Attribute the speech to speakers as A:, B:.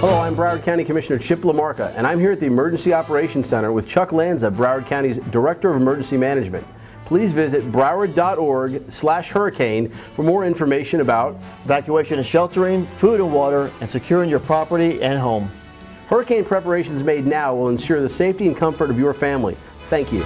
A: Hello, I'm Broward County Commissioner Chip LaMarca, and I'm here at the Emergency Operations Center with Chuck Lanza, Broward County's Director of Emergency Management. Please visit broward.org/hurricane for more information about
B: evacuation and sheltering, food and water, and securing your property and home.
A: hurricane preparations made now will ensure the safety and comfort of your family. Thank you.